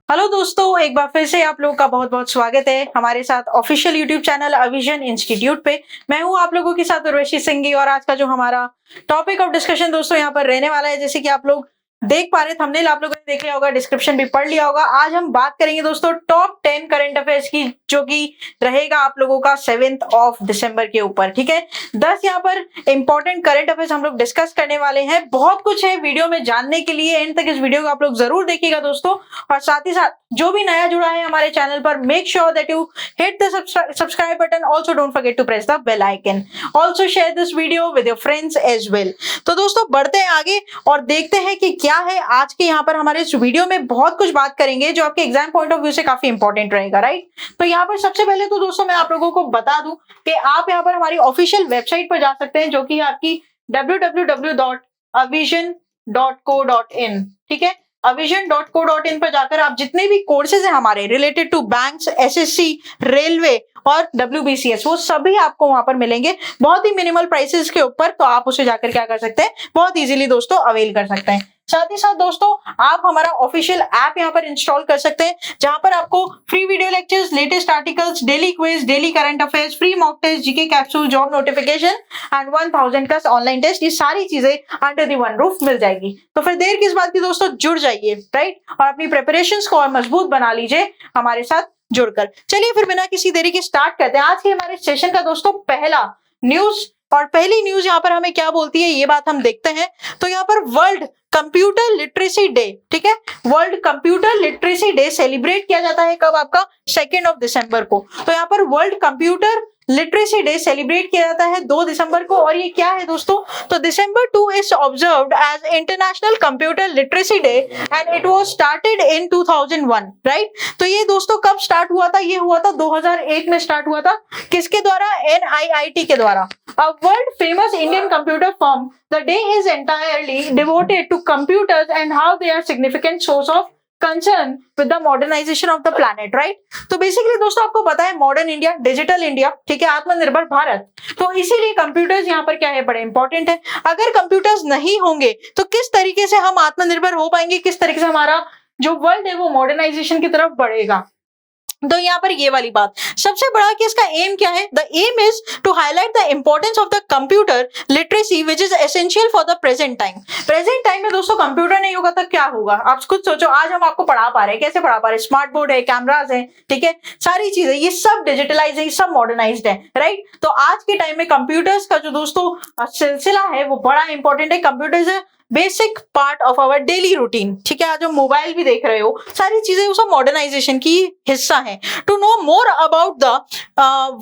Hello दोस्तों, एक बार फिर से आप लोगों का बहुत-बहुत स्वागत है हमारे साथ ऑफिशियल यूट्यूब चैनल अविजन इंस्टीट्यूट पे। मैं हूँ आप लोगों के साथ उर्वशी सिंघी और आज का जो हमारा टॉपिक ऑफ डिस्कशन दोस्तों यहाँ पर रहने वाला है, जैसे कि आप लोग देख पा रहे, थंबनेल आप लोगों ने देख लिया होगा, डिस्क्रिप्शन भी पढ़ लिया होगा। आज हम बात करेंगे दोस्तों टॉप 10 करंट अफेयर्स की, जो कि रहेगा आप लोगों का 7 दिसंबर के ऊपर। ठीक है, 10 यहाँ पर इंपॉर्टेंट करंट अफेयर्स हम लोग डिस्कस करने वाले हैं। बहुत कुछ है वीडियो में जानने के लिए, एंड तक इस वीडियो को आप लोग जरूर देखिएगा दोस्तों। और साथ ही साथ जो भी नया जुड़ा है हमारे चैनल पर, make sure that you hit the subscribe button, also don't forget to press the bell icon, also share this video with your friends as well. तो दोस्तों बढ़ते हैं आगे और देखते हैं कि क्या है आज के यहाँ पर हमारे इस वीडियो में। बहुत कुछ बात करेंगे जो आपके एग्जाम पॉइंट ऑफ व्यू से काफी इंपॉर्टेंट रहेगा, राइट। तो यहाँ पर सबसे पहले तो दोस्तों मैं आप लोगों को बता दूं कि आप यहाँ पर हमारी ऑफिशियल वेबसाइट पर जा सकते हैं, जो कि आपकी www.avision.co.in। ठीक है, avision.co.in पर जाकर आप जितने भी कोर्सेज हैं हमारे related to banks, SSC, railway और डब्ल्यूबीसीएस, वो सभी आपको वहां पर मिलेंगे बहुत ही मिनिमल प्राइसेस के ऊपर। तो आप उसे जाकर क्या कर सकते हैं, बहुत इजीली दोस्तों अवेल कर सकते हैं। साथ ही साथ दोस्तों आप हमारा ऑफिशियल ऐप यहाँ पर इंस्टॉल कर सकते हैं, जहां पर आपको free video lectures, latest articles, daily quiz, daily current affairs, free mock test, GK capsule, job notification and 1000 का ऑनलाइन टेस्ट, ये सारी चीजें अंडर द वन रूफ मिल जाएगी। तो फिर देर किस बात की दोस्तों, जुड़ जाइए, राइट, और अपनी प्रिपरेशंस को और मजबूत बना लीजिए हमारे साथ जुड़कर। चलिए फिर बिना किसी देरी के स्टार्ट करते हैं आज के हमारे सेशन का दोस्तों पहला न्यूज। और पहली न्यूज यहाँ पर हमें क्या बोलती है, ये बात हम देखते हैं। तो यहाँ पर वर्ल्ड कंप्यूटर लिटरेसी डे, ठीक है, world computer literacy day celebrate किया जाता है कब, आपका 2 दिसंबर को। तो यहाँ पर world computer literacy day celebrate किया जाता है 2 दिसंबर को। और ये क्या है दोस्तों, तो December 2 is observed as international computer literacy day and it was started in 2001, right. तो ये दोस्तों कब स्टार्ट हुआ था, ये हुआ था 2001 में स्टार्ट हुआ था। किसके द्वारा, NIIT के द्वारा, a world famous Indian computer firm. The day is entirely devoted to computers and how they are significant source of concern with the modernization of the planet, right? तो बेसिकली दोस्तों आपको पता है मॉडर्न इंडिया, डिजिटल इंडिया, ठीक है, आत्मनिर्भर भारत, तो इसीलिए कंप्यूटर्स यहाँ पर क्या है, बड़े इंपॉर्टेंट है। अगर कंप्यूटर्स नहीं होंगे तो किस तरीके से हम आत्मनिर्भर हो पाएंगे, किस तरीके से हमारा जो वर्ल्ड है वो मॉडर्नाइजेशन की तरफ बढ़ेगा। तो यहाँ पर ये वाली बात सबसे बड़ा कि इसका एम क्या है, the aim is to highlight the importance of the computer literacy which is essential for the present time. Present time में दोस्तों कंप्यूटर नहीं होगा तो क्या होगा, आप खुद सोचो। आज हम आपको पढ़ा पा रहे हैं, कैसे पढ़ा पा रहे हैं, स्मार्ट बोर्ड है, कैमराज है, ठीक है, सारी चीजें, ये सब डिजिटलाइज है, ये सब मॉडर्नाइज्ड है, राइट। तो आज के टाइम में कंप्यूटर्स का जो दोस्तों सिलसिला है वो बड़ा इंपॉर्टेंट है। Computers basic part of our daily routine, ठीक है। आज हम मोबाइल भी देख रहे हो, सारी चीजें वो सब मॉडर्नाइजेशन की हिस्सा है। To know more about the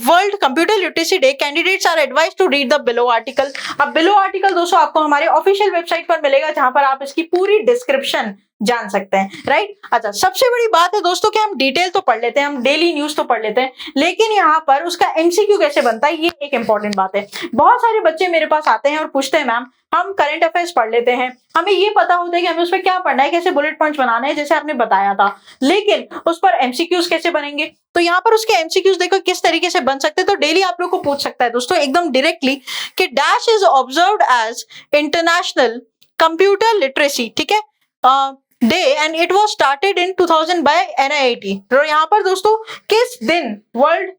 world computer literacy day, candidates are advise to read the below article. अब बिलो आर्टिकल दोस्तों आपको हमारे ऑफिशियल वेबसाइट पर मिलेगा, जहां पर आप इसकी पूरी डिस्क्रिप्शन जान सकते हैं, राइट। अच्छा, सबसे बड़ी बात है दोस्तों कि हम डिटेल तो पढ़ लेते हैं, हम डेली न्यूज तो पढ़ लेते हैं, लेकिन यहाँ पर उसका एमसीक्यू कैसे बनता है, ये एक इंपॉर्टेंट बात है। बहुत सारे बच्चे मेरे पास आते हैं और पूछते हैं, मैम हम करंट अफेयर्स पढ़ लेते हैं, हमें ये पता होता है कि हमें उस पर क्या पढ़ना है, कैसे बुलेट पॉइंट्स बनाने हैं, जैसे आपने बताया था, लेकिन उस पर एमसीक्यूज कैसे बनेंगे। तो यहाँ पर उसके एमसीक्यूज देखो किस तरीके से बन सकते हैं। तो डेली आप लोग को पूछ सकता है दोस्तों एकदम डायरेक्टली कि dash is observed as international computer literacy, ठीक है, day and it was started in 2000 by NIIT। तो यहाँ पर दोस्तों किस दिन वर्ल्ड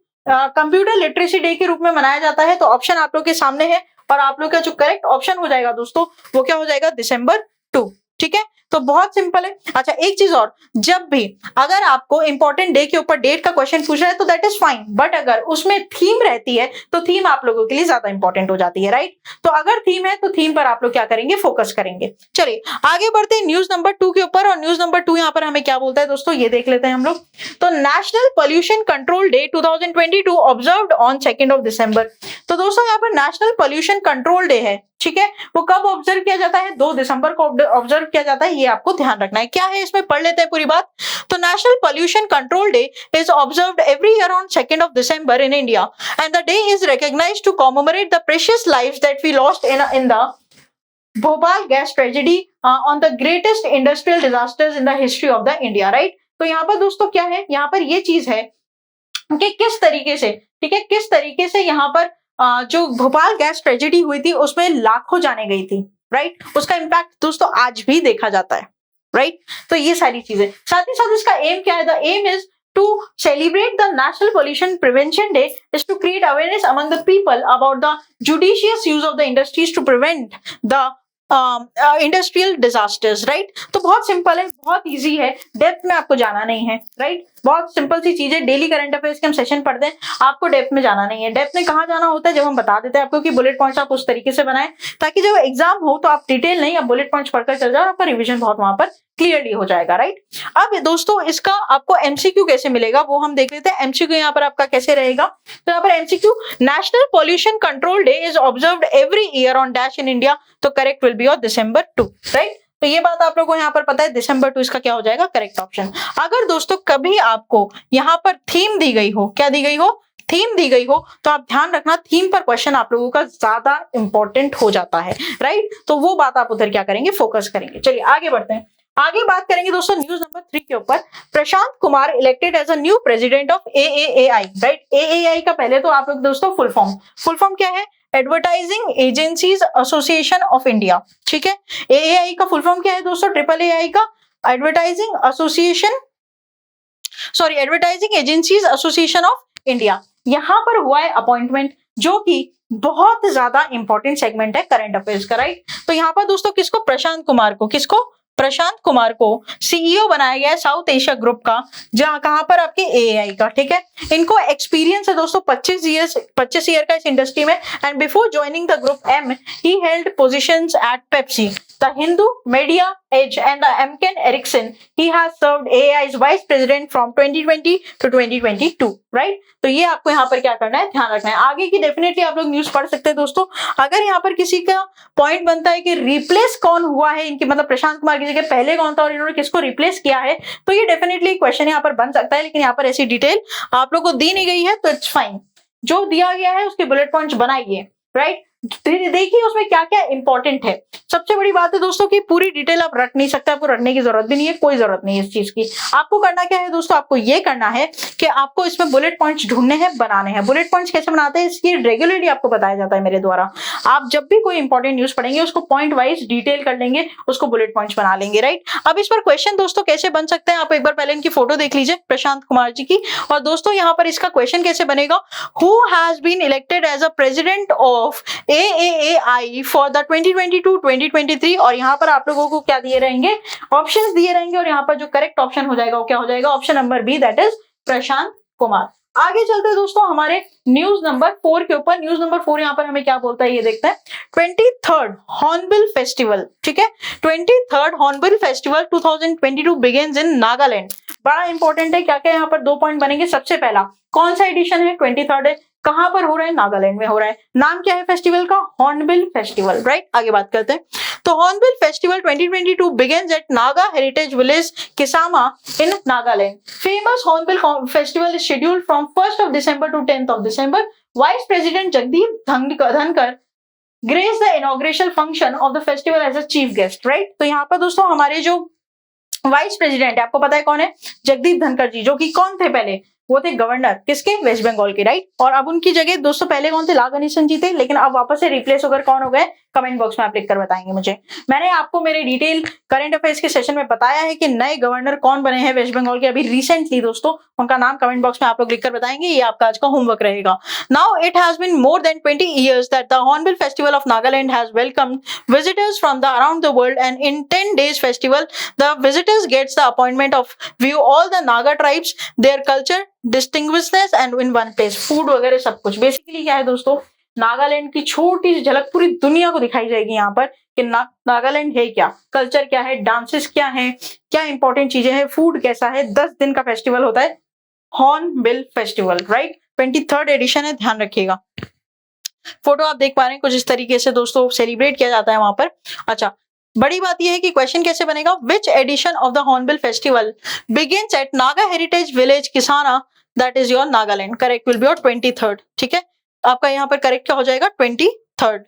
कंप्यूटर लिटरेसी डे के रूप में मनाया जाता है, तो ऑप्शन आप लोग के सामने है और आप लोग का जो करेक्ट ऑप्शन हो जाएगा दोस्तों वो क्या हो जाएगा, December 2, ठीक है। तो बहुत सिंपल है। अच्छा, एक चीज और, जब भी अगर आपको इंपॉर्टेंट डे के ऊपर डेट का क्वेश्चन पूछ रहा है तो दैट इज फाइन, बट अगर उसमें थीम रहती है तो थीम आप लोगों के लिए ज्यादा इंपॉर्टेंट हो जाती है, राइट। तो अगर थीम है तो थीम पर आप लोग क्या करेंगे, फोकस करेंगे। चलिए आगे बढ़ते हैं न्यूज नंबर 2 के ऊपर। और न्यूज नंबर 2 यहाँ पर हमें क्या बोलता है दोस्तों, ये देख लेते हैं हम लोग। तो national pollution control day 2022 observed on 2 दिसंबर। तो दोस्तों यहाँ पर नेशनल पोल्यूशन कंट्रोल डे है, ठीक है, वो कब ऑब्जर्व किया जाता है, 2 दिसंबर को ऑब्जर्व किया जाता है, ये आपको ध्यान रखना है। क्या है इसमें, पढ़ लेते हैं पूरी बात। तो national pollution control day is observed every year on 2 December in India and the day is recognized to commemorate the precious lives that we lost in the Bhopal gas tragedy on the greatest industrial disasters in the history of the India, right. तो यहाँ पर दोस्तों क्या है, यहाँ पर ये चीज है कि किस तरीके से, ठीक है, किस तरीके से यहाँ पर जो भोपाल गैस ट्रेजेडी हुई थी उसमें लाखों जाने गई थी, राइट। उसका इम्पैक्ट दोस्तों आज भी देखा जाता है। राइट। तो ये सारी चीजें, साथ ही साथ इसका एम क्या है, the aim is to celebrate the National Pollution Prevention Day is to create awareness among the people about the judicious use of the industries to prevent the industrial disasters, right. तो बहुत simple है, बहुत easy है, depth में आपको जाना नहीं है, राइट। बहुत सिंपल सी चीज है, डेली करंट अफेयर्स के हम सेशन पढ़ते हैं, आपको डेप्थ में जाना नहीं है। डेप्थ में कहाँ जाना होता है, जब हम बता देते हैं आपको कि बुलेट पॉइंट्स आप उस तरीके से बनाएं ताकि जब एग्जाम हो तो आप डिटेल नहीं, आप बुलेट पॉइंट्स पढ़कर चल जाओ, आपका रिविजन बहुत वहां पर क्लियरली हो जाएगा, राइट। अब दोस्तों इसका आपको एमसीक्यू कैसे मिलेगा वो हम देख लेते हैं। एमसीक्यू यहाँ पर आपका कैसे रहेगा, तो यहाँ पर MCQ, national pollution control day is observed every year on dash in India, तो correct will be on December 2, right. तो ये बात आप लोगों को यहाँ पर पता है, December 2 इसका क्या हो जाएगा, करेक्ट ऑप्शन। अगर दोस्तों कभी आपको यहाँ पर थीम दी गई हो, क्या दी गई हो, थीम दी गई हो, तो आप ध्यान रखना थीम पर क्वेश्चन आप लोगों का ज्यादा इंपॉर्टेंट हो जाता है, राइट। तो वो बात आप उधर क्या करेंगे, फोकस करेंगे। चलिए आगे बढ़ते हैं, आगे बात करेंगे दोस्तों न्यूज नंबर 3 के ऊपर। Prashant Kumar elected as a new president of AAAI, right. AAAI का पहले तो आप लोग दोस्तों फुल फॉर्म क्या है, advertising agencies association of India, ठीक है। AAI का फुल फॉर्म क्या है दोस्तों, AAAI का advertising agencies association of India. यहां पर हुआ है अपॉइंटमेंट, जो कि बहुत ज्यादा इंपॉर्टेंट सेगमेंट है करंट अफेयर्स का, राइट। तो यहाँ पर दोस्तों किसको, प्रशांत कुमार को सीईओ बनाया गया है साउथ एशिया ग्रुप का, जहां कहां पर आपके AAI का, ठीक है। इनको एक्सपीरियंस है दोस्तों 25 ईयर का इस इंडस्ट्री में, and before joining the group M he held positions at Pepsi, the Hindu, media age and the McCann Erickson. He has served AAI's vice president from 2020 to 2022, right. तो ये आपको यहाँ पर क्या करना है, ध्यान रखना है। आगे की डेफिनेटली आप लोग न्यूज पढ़ सकते हैं दोस्तों। अगर यहाँ पर किसी का पॉइंट बनता है कि रिप्लेस कौन हुआ है इनकी, मतलब प्रशांत कुमार की जगह पहले कौन था और इन्होंने किसको रिप्लेस किया है, तो ये डेफिनेटली क्वेश्चन यहाँ पर बन सकता है, लेकिन यहाँ पर ऐसी डिटेल आप लोग को दी नहीं गई है, तो इट्स फाइन। जो दिया गया है उसके बुलेट पॉइंट्स बनाइए, राइट। देखिए उसमें क्या क्या इंपॉर्टेंट है। सबसे बड़ी बात है दोस्तों कि पूरी डिटेल आप रट नहीं सकते, आपको रटने की जरूरत भी नहीं है, कोई जरूरत नहीं है इस चीज की। आपको करना क्या है दोस्तों, आपको ये करना है कि आपको इसमें बुलेट पॉइंट्स ढूंढने हैं, बनाने हैं। बुलेट पॉइंट्स कैसे बनाते हैं इसकी रेगुलरली आपको बताया जाता है मेरे द्वारा। आप जब भी कोई इंपॉर्टेंट न्यूज पढ़ेंगे उसको पॉइंट वाइज डिटेल कर लेंगे, उसको बुलेट पॉइंट्स बना लेंगे, राइट। अब इस पर क्वेश्चन दोस्तों कैसे बन सकते हैं, आप एक बार पहले इनकी फोटो देख लीजिए प्रशांत कुमार जी की। और दोस्तों यहाँ पर इसका क्वेश्चन कैसे बनेगा, who has been elected as a president of AAAI for the 2022-2023, और यहाँ पर आप लोगों को क्या दिए रहेंगे, ऑप्शंस दिए रहेंगे, और यहाँ पर जो करेक्ट ऑप्शन हो जाएगा वो क्या हो जाएगा, option number B, that is Prashant Kumar. आगे चलते हैं दोस्तों हमारे न्यूज नंबर 4 के ऊपर। न्यूज नंबर 4 यहाँ पर हमें क्या बोलता है ये देखते हैं। 23rd हॉर्नबिल फेस्टिवल, ठीक है। 23rd hornbill festival 2022 begins in Nagaland. बड़ा इंपॉर्टेंट है, क्या क्या यहाँ पर 2 पॉइंट बनेंगे। सबसे पहला कौन सा एडिशन है, 23rd है, कहां पर हो रहा है, नागालैंड में हो रहा है। नाम क्या है फेस्टिवल का, हॉर्नबिल फेस्टिवल, राइट। आगे बात करते हैं। तो hornbill festival 2022 begins at Naga Heritage Village, Kisama in Nagaland. Famous Hornbill Festival is scheduled from 1st of December to 10th of December. Vice President Jagdeep Dhankar graced the inaugural function of the festival as a chief guest, right? तो यहाँ पर दोस्तों हमारे जो vice president है, आपको पता है कौन है, जगदीप धनखड़ जी, जो कि कौन थे पहले, वो थे गवर्नर किसके, वेस्ट बंगाल के, राइट। और अब उनकी जगह दोस्तों पहले कौन थे, ला गणेशन जी थे, लेकिन अब वापस से रिप्लेस होकर कौन हो गए, कमेंट बॉक्स में आप लिख कर बताएंगे मुझे। मैंने आपको मेरे डिटेल करंट अफेयर्स के सेशन में बताया है कि नए गवर्नर कौन बने हैं वेस्ट बंगाल के अभी रिसेंटली दोस्तों, उनका नाम कमेंट बॉक्स में आप लोग लिखकर बताएंगे, ये आपका आज का होमवर्क रहेगा। Now it has been more than 20 years that the hornbill festival of Nagaland has welcomed visitors from the around the world, and in 10 days festival the visitors gets the appointment of view all the Naga tribes, their culture, distinguishness and in one place, food वगैरह सब कुछ। Basically क्या है दोस्तों, नागालैंड की छोटी सी झलक पूरी दुनिया को दिखाई जाएगी यहाँ पर कि नागालैंड है क्या, कल्चर क्या है, डांसेस क्या है, क्या इंपॉर्टेंट चीजें हैं, फूड कैसा है। 10 दिन का फेस्टिवल होता है hornbill festival, right. 23rd addition है, ध्यान रखिएगा। फोटो आप देख पा रहे हैं, कुछ इस तरीके से दोस्तों सेलिब्रेट किया जाता है वहां पर। अच्छा, बड़ी बात यह है कि क्वेश्चन कैसे बनेगा, which edition of the hornbill festival begins at Naga heritage village Kisama, that is your Nagaland. Correct will be your 23rd, ठीक है। आपका यहाँ पर करेक्ट क्या हो जाएगा, 23rd।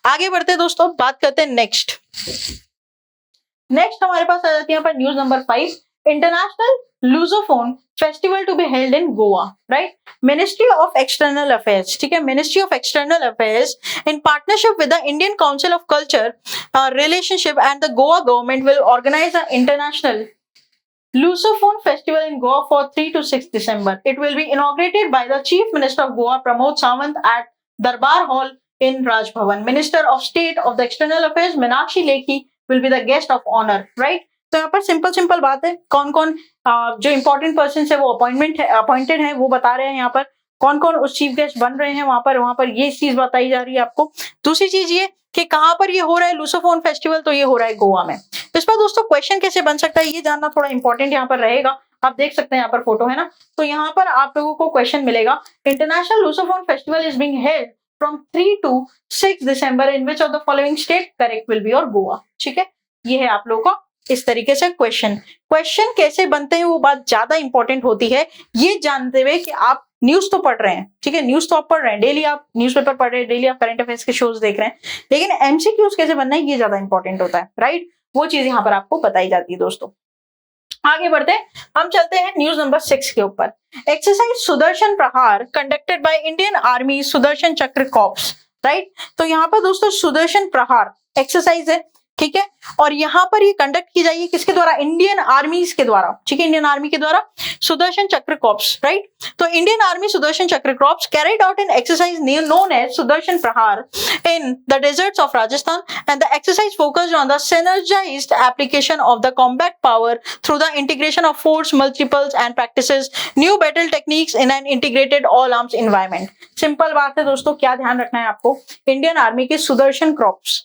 आगे बढ़ते दोस्तों, बात करते हैं नेक्स्ट हमारे पास आ जाती है यहाँ पर news number 5। International Lusophone festival to be held in Goa, right? Ministry of external affairs, ठीक है, ministry of external affairs in partnership with the Indian council of culture relationship and the Goa government will organise the international Lusophone Festival in Goa for 3 to 6 December. It will be inaugurated by the Chief Minister of Goa, Pramod Sawant, at Darbar Hall in Raj Bhavan. Minister of State of the External Affairs, Meenakshi Lekhi, will be the guest of honor, right? तो यहाँ पर simple बात है, कौन कौन जो important person है वो अपॉइंटेड है वो बता रहे हैं यहाँ पर, कौन कौन उस चीफ गेस्ट बन रहे हैं वहां पर ये चीज बताई जा रही है आपको। दूसरी चीज ये कि कहां पर ये हो रहा है लूसोफोन फेस्टिवल, तो ये हो रहा है गोवा में। इस पर दोस्तों क्वेश्चन कैसे बन सकता है ये जानना थोड़ा इंपॉर्टेंट यहाँ पर रहेगा। आप देख सकते हैं यहाँ पर फोटो है ना, तो यहाँ पर आप लोगों को क्वेश्चन मिलेगा, international Lusophone festival is being held from 3 to 6 December in which of the following state correct will be और गोवा, ठीक है। ये है आप लोगों का इस तरीके से क्वेश्चन कैसे बनते हैं वो बात ज्यादा इंपॉर्टेंट होती है, ये जानते हुए कि आप न्यूज तो पढ़ रहे हैं, ठीक है, न्यूज तो आप पढ़ रहे हैं, डेली आप न्यूज़पेपर पढ़ रहे हैं, डेली आप करंट अफेयर्स के शोज देख रहे हैं, लेकिन एमसीक्यूज कैसे बनना है ये ज्यादा इंपॉर्टेंट होता है, राइट? वो चीज यहाँ पर आपको बताई जाती है दोस्तों। आगे बढ़ते हैं, हम चलते हैं न्यूज नंबर 6 के ऊपर। एक्सरसाइज सुदर्शन प्रहार conducted by Indian army Sudarshan Chakra corps, right? तो यहाँ पर दोस्तों सुदर्शन प्रहार एक्सरसाइज है, ठीक है, और यहाँ पर ये कंडक्ट की जाएगी किसके द्वारा? इंडियन आर्मीज के द्वारा, ठीक है, इंडियन आर्मी के द्वारा सुदर्शन चक्र कॉर्प्स, राइट? तो Indian army Sudarshan Chakra corps carried out an exercise known as Sudarshan प्रहार in the deserts of Rajasthan, and the exercise focused on the synergized application of the combat power through the integration of force multiples and practices new battle techniques in an integrated all arms environment। Simple बात है दोस्तों, क्या ध्यान रखना है आपको, Indian army के Sudarshan corps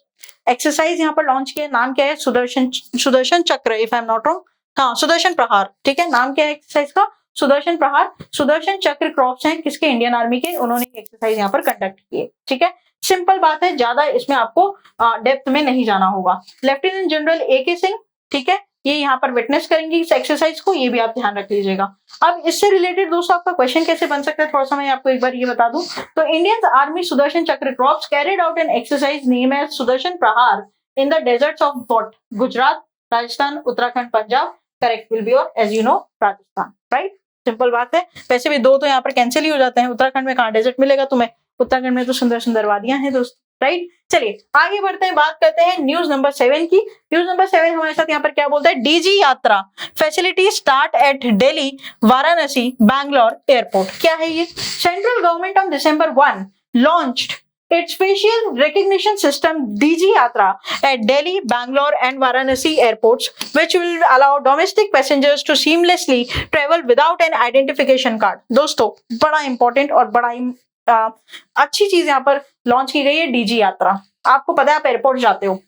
exercise यहाँ पर लॉन्च किया, नाम क्या है? सुदर्शन चक्र, if I am not wrong, हाँ सुदर्शन प्रहार, ठीक है, नाम क्या है एक्सरसाइज का? सुदर्शन प्रहार। सुदर्शन चक्र कॉर्प्स हैं किसके? इंडियन आर्मी के, उन्होंने एक्सरसाइज यहाँ पर कंडक्ट की है, ठीक है। सिंपल बात है, ज्यादा इसमें आपको डेप्थ में नहीं जाना होगा। लेफ्टिनेंट जनरल AK सिंह, ठीक है, ये यहाँ पर विटनेस करेंगे इस एक्सरसाइज को, ये भी आप ध्यान रख लीजिएगा। अब इससे रिलेटेड दोस्तों आपका क्वेश्चन कैसे बन सकता है, थोड़ा सा मैं आपको एक बार ये बता दूं। तो Indian army Sudarshan Chakra corps carried out an exercise name as Sudarshan Prahar in the deserts of what? Gujarat, Rajasthan, Uttarakhand, Punjab. Correct will be और as you know Rajasthan, right? Simple बात है, वैसे भी दो तो यहाँ पर कैंसिल ही हो जाते हैं, उत्तराखंड में कहाँ डेजर्ट मिलेगा तुम्हें, उत्तराखंड में तो सुंदर सुंदर वादियां हैं दोस्तों, राइट? चलिए आगे बढ़ते हैं, बात करते हैं न्यूज नंबर 7 की। न्यूज नंबर 7 हमारे साथ यहाँ पर क्या बोलता है? डीजी यात्रा facility start at Delhi, Varanasi, Bangalore airport. क्या है ये? Central government on December 1 launched its facial recognition system DG Yatra at Delhi, Bangalore and Varanasi airports, which will allow domestic passengers to seamlessly travel without an identification card। दोस्तों बड़ा important और बड़ा अच्छी चीज यहाँ पर लॉन्च की गई है, डीजी यात्रा। आपको पता है आप एयरपोर्ट जाते हो,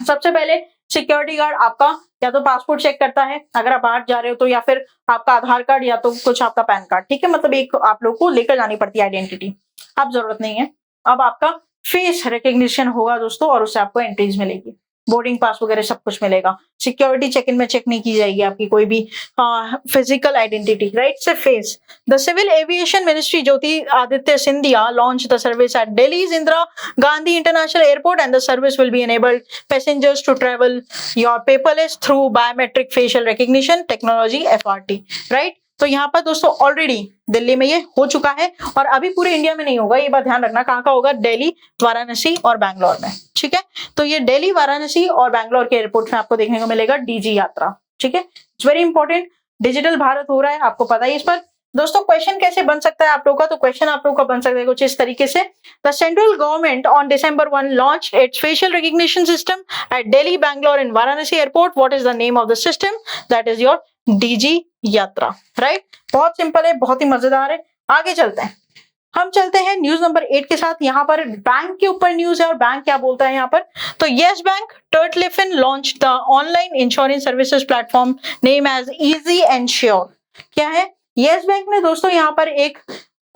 सबसे पहले सिक्योरिटी गार्ड आपका या तो पासपोर्ट चेक करता है अगर आप बाहर जा रहे हो तो, या फिर आपका आधार कार्ड या तो कुछ आपका पैन कार्ड, ठीक है, मतलब एक आप लोग को लेकर जानी पड़ती है आइडेंटिटी। अब जरूरत नहीं है, अब आपका फेस रिकग्निशन होगा दोस्तों और उससे आपको एंट्रीज मिलेगी, बोर्डिंग पास वगैरह सब कुछ मिलेगा। सिक्योरिटी चेक इन में चेक नहीं की जाएगी आपकी कोई भी फिजिकल आइडेंटिटी, राइट? सिर्फ फेस। The civil aviation ministry Jyotiraditya Scindia launch the service at Delhi's Indira Gandhi international airport and the service will be enabled passengers to travel your paperless through biometric facial recognition technology FRT, right? तो यहाँ पर दोस्तों already Delhi में ये हो चुका है और अभी पूरे इंडिया में नहीं होगा, ये बात ध्यान रखना। कहाँ का होगा? दिल्ली, वाराणसी और बैंगलोर में, ठीक है। तो ये दिल्ली, वाराणसी और बैंगलोर के एयरपोर्ट में आपको देखने को मिलेगा डीजी यात्रा, ठीक है। It's very important, digital Bharat हो रहा है, आपको पता है इस पर। दोस्तों क्वेश्चन कैसे बन सकता है आप लोगों का? तो क्वेश्चन आप लोगों का बन सकता है कुछ इस तरीके से। The central government on December 1 launched its facial recognition system at Delhi, Bangalore and Varanasi airport. What is the name of the system? That is your DG यात्रा, राइट? बहुत सिंपल है, बहुत ही मजेदार है। आगे चलते हैं, हम चलते हैं न्यूज नंबर 8 के साथ। यहाँ पर बैंक के ऊपर न्यूज है और बैंक क्या बोलता है यहाँ पर? तो yes bank Turtlemint launch the online insurance services platform name as easy and sure. क्या है? यस बैंक ने दोस्तों यहाँ पर एक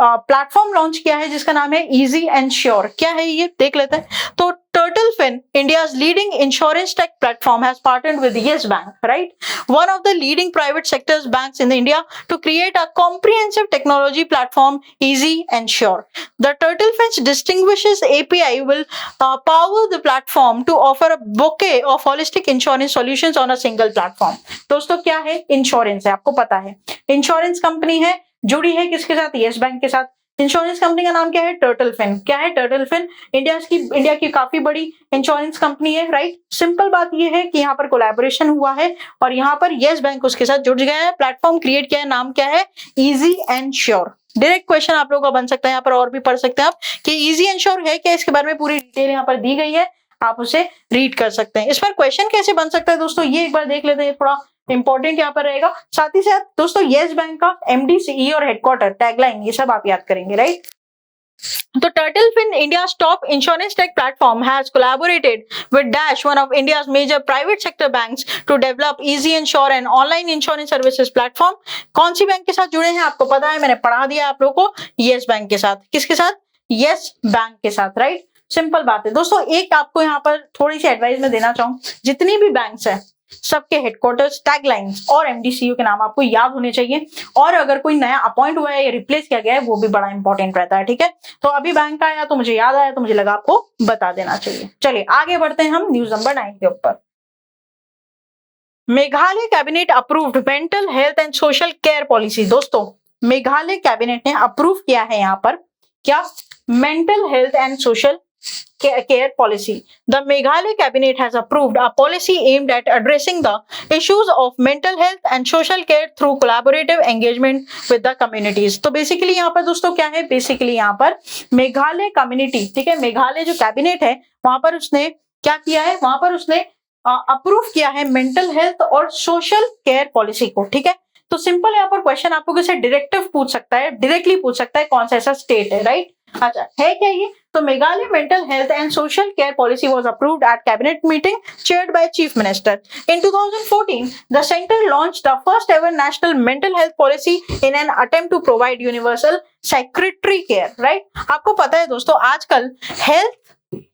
प्लेटफॉर्म लॉन्च किया है जिसका नाम है इजी एंड श्योर। क्या है ये देख लेते हैं। तो TurtleFin, India's leading insurance tech platform, has partnered with Yes Bank, right? One of the leading private sectors banks in India, to create a comprehensive technology platform, easy and sure. The TurtleFin's distinguishes API will power the platform to offer a bouquet of holistic insurance solutions on a single platform. दोस्तों क्या है? Insurance है, आपको पता है। Insurance company है, जुड़ी है किसके साथ? यस बैंक के साथ। इंश्योरेंस कंपनी का नाम क्या है? TurtleFin। क्या है TurtleFin? इंडिया की काफी बड़ी इंश्योरेंस कंपनी है, राइट। सिंपल बात ये है कि यहाँ पर कोलैबोरेशन हुआ है और यहाँ पर यस बैंक उसके साथ जुड़ गया है, प्लेटफॉर्म क्रिएट किया है, नाम क्या है? Easy and sure. Direct question आप लोगों का बन सकता है यहाँ पर, और भी पढ़ सकते हैं आप कि इजी एंड श्योर है क्या, इसके बारे में पूरी डिटेल यहाँ पर दी गई है, आप उसे रीड कर सकते हैं। इस पर क्वेश्चन कैसे बन सकता है दोस्तों, ये एक बार देख लेते हैं, थोड़ा इंपॉर्टेंट यहाँ पर रहेगा। साथ ही साथ दोस्तों यस बैंक का MD, CEO और हेडक्वार्टर, टैगलाइन, ये सब आप याद करेंगे, राइट। तो TurtleFin, India's top insurance tech platform, has collaborated with Dash, one of India's major private sector banks, to develop easy and sure and online insurance services platform। कौन सी bank के साथ जुड़े हैं आपको पता है, मैंने पढ़ा दिया आप लोगों को, यस बैंक के साथ। किसके साथ? यस बैंक के साथ, राइट। सिंपल बात है दोस्तों। एक आपको यहाँ पर थोड़ी सी एडवाइस में देना चाहूँ, जितनी भी बैंक्स है सबके हेडक्वार्टर्स, टैगलाइंस और MD, CEO के नाम आपको याद होने चाहिए, और अगर कोई नया अपॉइंट हुआ है या रिप्लेस किया गया है वो भी बड़ा इंपॉर्टेंट रहता है, ठीक है। तो अभी बैंक का आया तो मुझे याद आया, तो मुझे लगा आपको बता देना चाहिए। चलिए आगे बढ़ते हैं हम न्यूज नंबर 9 के ऊपर। Meghalaya cabinet approved mental health and social care policy. दोस्तों मेघालय कैबिनेट ने अप्रूव किया है यहाँ पर क्या? Mental health and social care policy. The Meghalaya cabinet has approved a policy aimed at addressing the issues of mental health and social care through collaborative engagement with the communities. तो basically यहाँ पर दोस्तों क्या है? Basically यहाँ पर Meghalaya community, ठीक है, मेघालय जो कैबिनेट है वहां पर उसने क्या किया है? वहां पर उसने अप्रूव किया है मेंटल हेल्थ और सोशल केयर पॉलिसी को, ठीक है। तो सिंपल यहाँ पर क्वेश्चन आपको कैसे डायरेक्टिव पूछ सकता है, डायरेक्टली पूछ सकता है, कौन सा ऐसा स्टेट है, राइट। अच्छा है क्या ये? तो Meghalaya mental health and social care policy was approved at cabinet meeting chaired by chief minister in 2014। The centre launched the first ever national mental health policy in an attempt to provide universal psychiatry care, right. आपको पता है दोस्तों आजकल health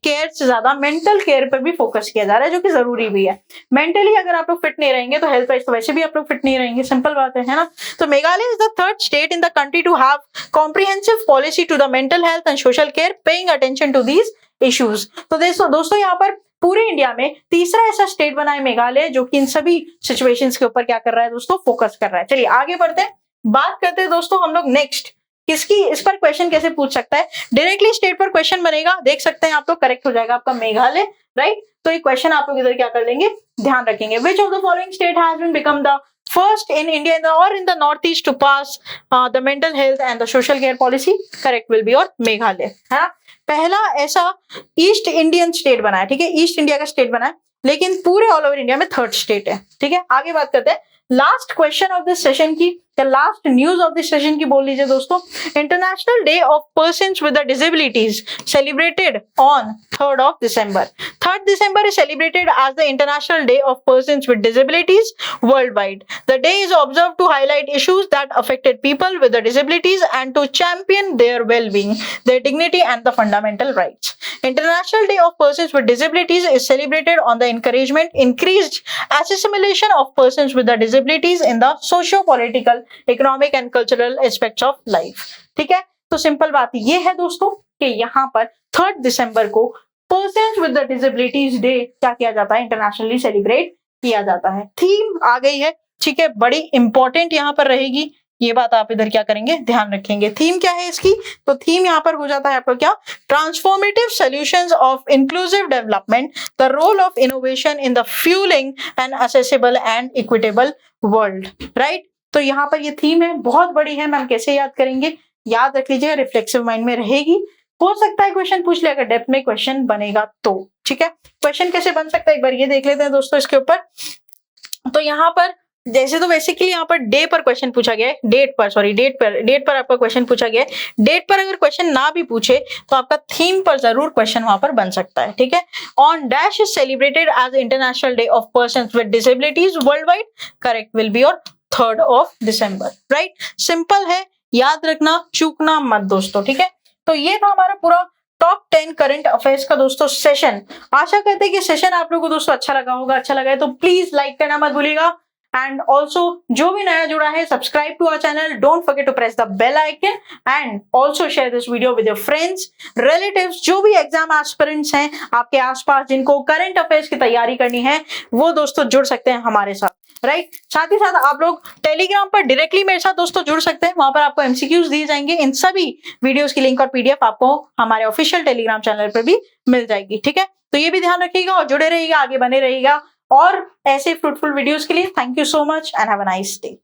care से ज्यादा mental care पर भी focus किया जा रहा है, जो कि जरूरी भी है। मेंटली अगर आप लोग फिट नहीं रहेंगे तो हेल्थ वाइज तो वैसे भी आप लोग फिट नहीं रहेंगे, सिंपल बात है ना। तो Meghalaya is the third state in the country to have comprehensive policy to the mental health and social care, paying attention to these issues. तो दोस्तों यहाँ पर पूरे इंडिया में तीसरा ऐसा स्टेट बना है मेघालय, जो कि इन सभी सिचुएशंस के ऊपर क्या कर रहा है दोस्तों? फोकस कर रहा है। चलिए आगे बढ़ते हैं, बात करते हैं दोस्तों हम लोग नेक्स्ट किसकी, इस पर क्वेश्चन कैसे पूछ सकता है? डायरेक्टली स्टेट पर क्वेश्चन बनेगा, देख सकते हैं आप लोग, करेक्ट हो जाएगा आपका मेघालय, राइट। तो ये क्वेश्चन आप लोग इधर क्या कर लेंगे? ध्यान रखेंगे। Which of the following state has been become the first in India और in the north east to pass the mental health and the social care policy? Correct will be और मेघालय, है ना। पहला ऐसा ईस्ट इंडियन स्टेट बना है, ठीक है, ईस्ट इंडिया का स्टेट बना है, लेकिन पूरे ऑल ओवर इंडिया में थर्ड स्टेट है, ठीक है। आगे बात करते हैं last question of this session की, last news of this session की बोल लीजिए दोस्तों। International day of persons with disabilities celebrated on 3rd of December. 3rd December is celebrated as the International Day of Persons with Disabilities worldwide. The day is observed to highlight issues that affected people with the disabilities and to champion their well-being, their dignity and the fundamental rights. International Day of Persons with Disabilities is celebrated on the increased assimilation of persons with the disabilities in the socio-political, economic and cultural aspects of life. ठीक है, तो simple बात ये है दोस्तों कि यहाँ पर 3rd दिसंबर को persons with the disabilities day क्या किया जाता है? इंटरनेशनली सेलिब्रेट किया जाता है। थीम आ गई है, ठीक है, बड़ी इंपॉर्टेंट यहाँ पर रहेगी, ये बात आप इधर क्या करेंगे? ध्यान रखेंगे। थीम क्या है इसकी? तो थीम यहाँ पर हो जाता है आपका क्या? Transformative solutions of inclusive development, the role of innovation in the fueling and accessible and equitable world, right. तो यहाँ पर ये थीम है, बहुत बड़ी है मैम, कैसे याद करेंगे? याद रख लीजिए, रिफ्लेक्सिव माइंड में रहेगी। हो सकता है क्वेश्चन पूछ ले, अगर डेप्थ में क्वेश्चन बनेगा तो, ठीक है। क्वेश्चन कैसे बन सकता है एक बार ये देख लेते हैं दोस्तों इसके ऊपर। तो यहाँ पर जैसे तो बेसिकली यहाँ पर डे पर क्वेश्चन पूछा गया है, डेट पर आपका क्वेश्चन पूछा गया है। डेट पर अगर क्वेश्चन ना भी पूछे तो आपका थीम पर जरूर क्वेश्चन वहां पर बन सकता है, ठीक है। On dash is celebrated as international day of persons with disabilities worldwide, correct will be और 3rd of December, right. Simple है, याद रखना, चूकना मत दोस्तों, ठीक है। तो ये था हमारा पूरा टॉप 10 करंट अफेयर्स का दोस्तों सेशन। आशा करते हैं कि सेशन आप लोगों को दोस्तों अच्छा लगा होगा। अच्छा लगा है तो प्लीज लाइक करना मत भूलिएगा, एंड ऑल्सो जो भी नया जुड़ा है, subscribe to our channel, don't forget to press the bell icon, and also share this video with your friends, relatives, जो भी एग्जाम एस्पिरेंट्स हैं आपके आसपास जिनको करंट अफेयर्स की तैयारी करनी है, वो दोस्तों जुड़ सकते हैं हमारे साथ, राइट। साथ ही साथ आप लोग टेलीग्राम पर डायरेक्टली मेरे साथ दोस्तों जुड़ सकते हैं, वहां पर आपको एमसीक्यूज दिए जाएंगे। इन सभी वीडियोस की लिंक और पीडीएफ आपको हमारे ऑफिशियल टेलीग्राम चैनल पर भी मिल जाएगी, ठीक है। तो ये भी ध्यान रखिएगा और जुड़े रहिएगा, आगे बने रहिएगा और ऐसे फ्रूटफुल वीडियोस के लिए। Thank you so much and have a nice day.